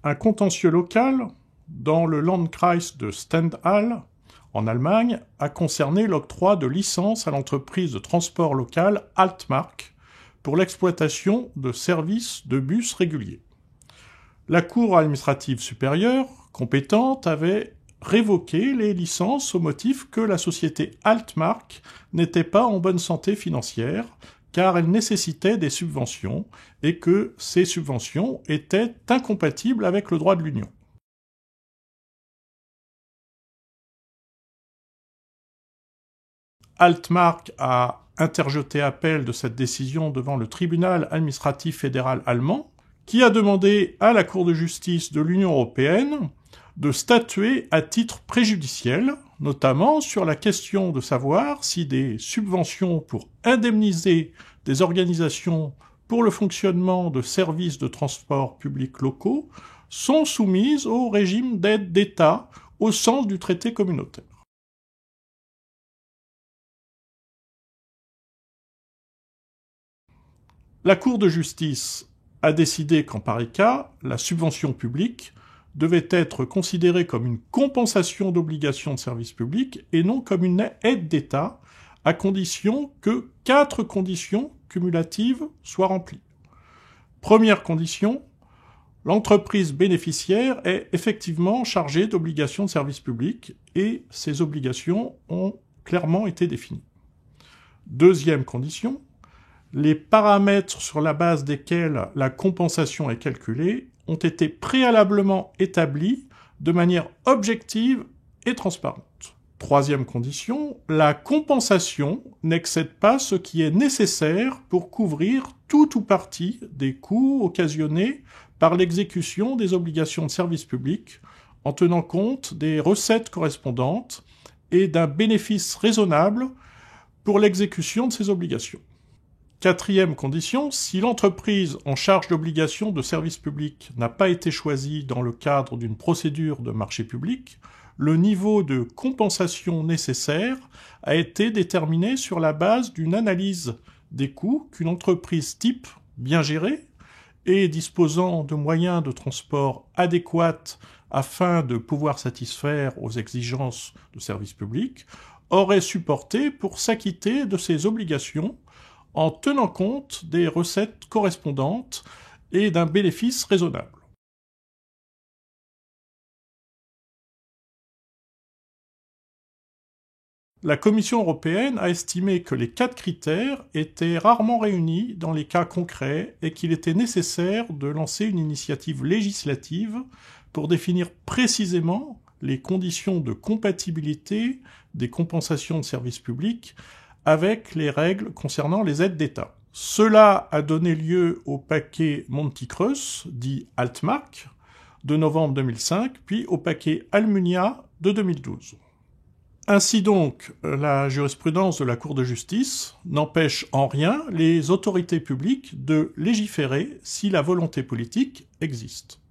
Un contentieux local, dans le Landkreis de Stendal, en Allemagne, a concerné l'octroi de licences à l'entreprise de transport local Altmark pour l'exploitation de services de bus réguliers. La Cour administrative supérieure, compétente, avait révoqué les licences au motif que la société Altmark n'était pas en bonne santé financière, car elle nécessitait des subventions et que ces subventions étaient incompatibles avec le droit de l'Union. Altmark a interjeté appel de cette décision devant le tribunal administratif fédéral allemand, qui a demandé à la Cour de justice de l'Union européenne de statuer à titre préjudiciel, notamment sur la question de savoir si des subventions pour indemniser des organisations pour le fonctionnement de services de transport publics locaux sont soumises au régime d'aide d'État au sens du traité communautaire. La Cour de justice a décidé qu'en pareil cas, la subvention publique devait être considérée comme une compensation d'obligations de service public et non comme une aide d'État, à condition que 4 conditions cumulatives soient remplies. Première condition, l'entreprise bénéficiaire est effectivement chargée d'obligations de service public et ces obligations ont clairement été définies. Deuxième condition, les paramètres sur la base desquels la compensation est calculée ont été préalablement établis de manière objective et transparente. Troisième condition, la compensation n'excède pas ce qui est nécessaire pour couvrir tout ou partie des coûts occasionnés par l'exécution des obligations de service public, en tenant compte des recettes correspondantes et d'un bénéfice raisonnable pour l'exécution de ces obligations. Quatrième condition, si l'entreprise en charge d'obligations de service public n'a pas été choisie dans le cadre d'une procédure de marché public, le niveau de compensation nécessaire a été déterminé sur la base d'une analyse des coûts qu'une entreprise type, bien gérée et disposant de moyens de transport adéquats afin de pouvoir satisfaire aux exigences de service public, aurait supporté pour s'acquitter de ses obligations en tenant compte des recettes correspondantes et d'un bénéfice raisonnable. La Commission européenne a estimé que les 4 critères étaient rarement réunis dans les cas concrets et qu'il était nécessaire de lancer une initiative législative pour définir précisément les conditions de compatibilité des compensations de services publics avec les règles concernant les aides d'État. Cela a donné lieu au paquet Monti Creus, dit Altmark, de novembre 2005, puis au paquet Almunia de 2012. Ainsi donc, la jurisprudence de la Cour de justice n'empêche en rien les autorités publiques de légiférer si la volonté politique existe.